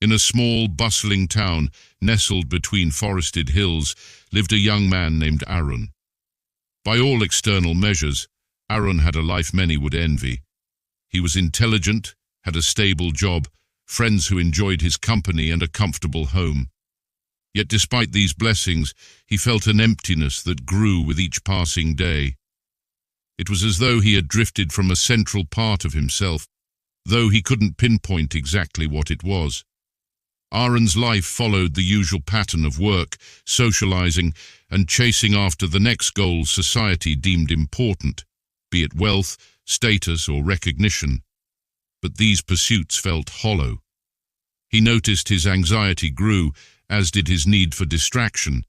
In a small, bustling town, nestled between forested hills, lived a young man named Arun. By all external measures, Arun had a life many would envy. He was intelligent, had a stable job, friends who enjoyed his company, and a comfortable home. Yet despite these blessings, he felt an emptiness that grew with each passing day. It was as though he had drifted from a central part of himself, though he couldn't pinpoint exactly what it was. Arun's life followed the usual pattern of work, socializing, and chasing after the next goal society deemed important, be it wealth, status, or recognition. But these pursuits felt hollow. He noticed his anxiety grew, as did his need for distraction.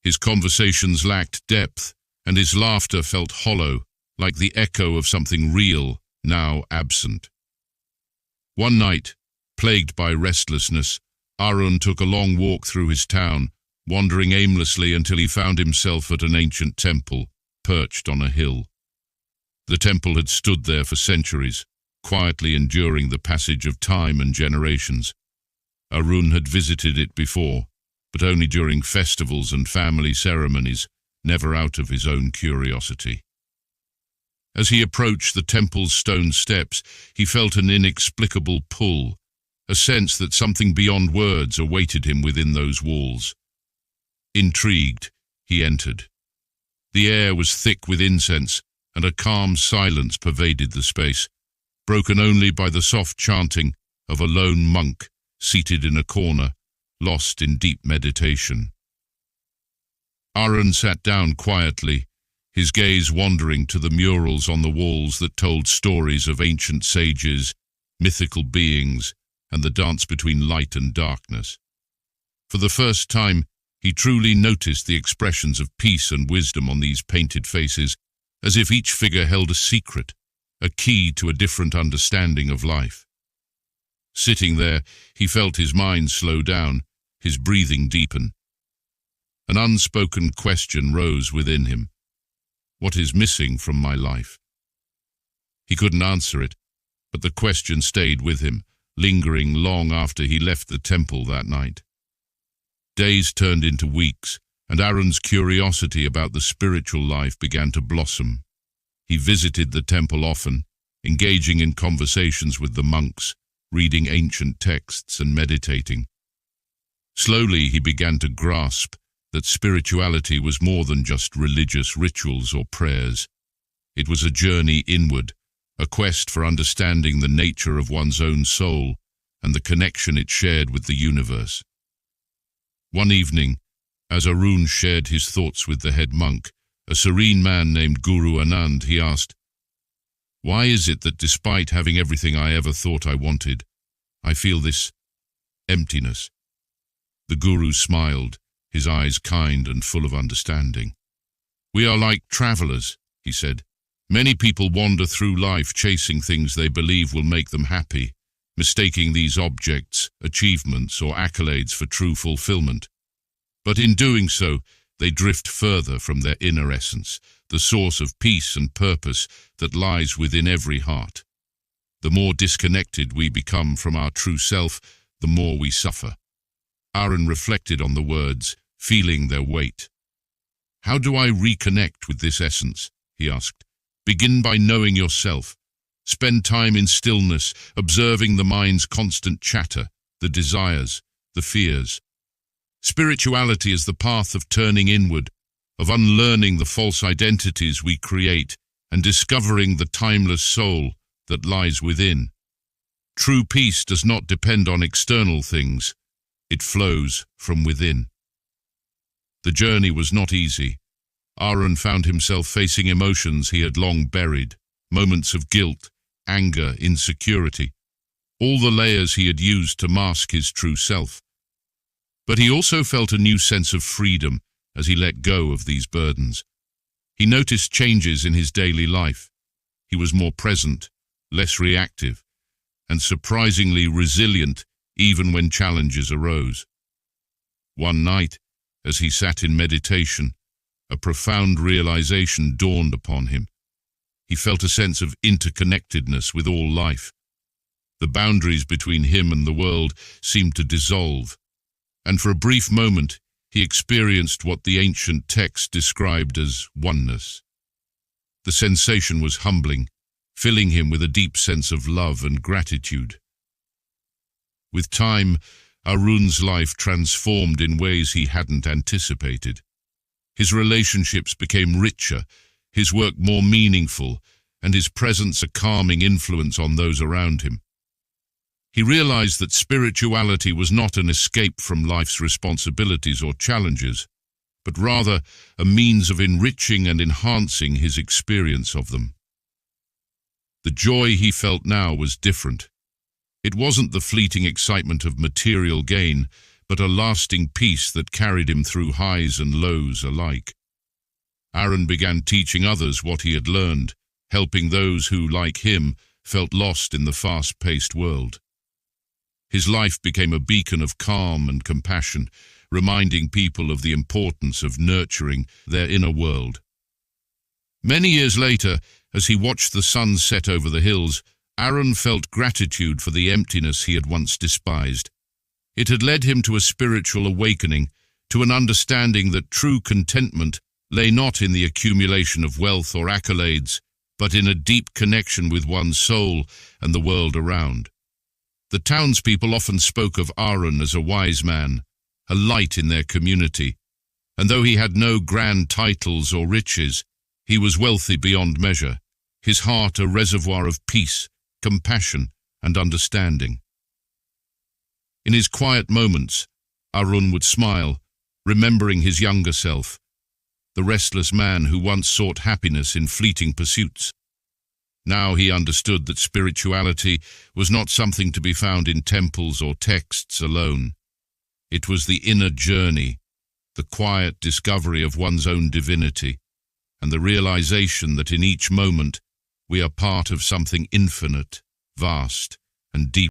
His conversations lacked depth, and his laughter felt hollow, like the echo of something real, now absent. One night, plagued by restlessness, Arun took a long walk through his town, wandering aimlessly until he found himself at an ancient temple, perched on a hill. The temple had stood there for centuries, quietly enduring the passage of time and generations. Arun had visited it before, but only during festivals and family ceremonies, never out of his own curiosity. As he approached the temple's stone steps, he felt an inexplicable pull, a sense that something beyond words awaited him within those walls. Intrigued, he entered. The air was thick with incense, and a calm silence pervaded the space, broken only by the soft chanting of a lone monk seated in a corner, lost in deep meditation. Arun sat down quietly, his gaze wandering to the murals on the walls that told stories of ancient sages, mythical beings, and the dance between light and darkness. For the first time, he truly noticed the expressions of peace and wisdom on these painted faces, as if each figure held a secret, a key to a different understanding of life. Sitting there, he felt his mind slow down, his breathing deepen. An unspoken question rose within him. What is missing from my life? He couldn't answer it, but the question stayed with him, lingering long after he left the temple that night. Days turned into weeks, and Arun's curiosity about the spiritual life began to blossom. He visited the temple often, engaging in conversations with the monks, reading ancient texts and meditating. Slowly he began to grasp that spirituality was more than just religious rituals or prayers. It was a journey inward, a quest for understanding the nature of one's own soul and the connection it shared with the universe. One evening, as Arun shared his thoughts with the head monk, a serene man named Guru Anand, he asked, "Why is it that despite having everything I ever thought I wanted, I feel this emptiness?" The Guru smiled, his eyes kind and full of understanding. "We are like travelers," he said. "Many people wander through life chasing things they believe will make them happy, mistaking these objects, achievements, or accolades for true fulfillment. But in doing so, they drift further from their inner essence, the source of peace and purpose that lies within every heart. The more disconnected we become from our true self, the more we suffer." Arun reflected on the words, feeling their weight. "How do I reconnect with this essence?" he asked. "Begin by knowing yourself. Spend time in stillness, observing the mind's constant chatter, the desires, the fears. Spirituality is the path of turning inward, of unlearning the false identities we create and discovering the timeless soul that lies within. True peace does not depend on external things. It flows from within." The journey was not easy. Arun found himself facing emotions he had long buried, moments of guilt, anger, insecurity, all the layers he had used to mask his true self. But he also felt a new sense of freedom as he let go of these burdens. He noticed changes in his daily life. He was more present, less reactive, and surprisingly resilient even when challenges arose. One night, as he sat in meditation, a profound realization dawned upon him. He felt a sense of interconnectedness with all life. The boundaries between him and the world seemed to dissolve, and for a brief moment he experienced what the ancient texts described as oneness. The sensation was humbling, filling him with a deep sense of love and gratitude. With time, Arun's life transformed in ways he hadn't anticipated. His relationships became richer, his work more meaningful, and his presence a calming influence on those around him. He realized that spirituality was not an escape from life's responsibilities or challenges, but rather a means of enriching and enhancing his experience of them. The joy he felt now was different. It wasn't the fleeting excitement of material gain, but a lasting peace that carried him through highs and lows alike. Arun began teaching others what he had learned, helping those who, like him, felt lost in the fast-paced world. His life became a beacon of calm and compassion, reminding people of the importance of nurturing their inner world. Many years later, as he watched the sun set over the hills, Arun felt gratitude for the emptiness he had once despised. It had led him to a spiritual awakening, to an understanding that true contentment lay not in the accumulation of wealth or accolades, but in a deep connection with one's soul and the world around. The townspeople often spoke of Arun as a wise man, a light in their community, and though he had no grand titles or riches, he was wealthy beyond measure, his heart a reservoir of peace, compassion, and understanding. In his quiet moments, Arun would smile, remembering his younger self, the restless man who once sought happiness in fleeting pursuits. Now he understood that spirituality was not something to be found in temples or texts alone. It was the inner journey, the quiet discovery of one's own divinity, and the realization that in each moment we are part of something infinite, vast, and deep.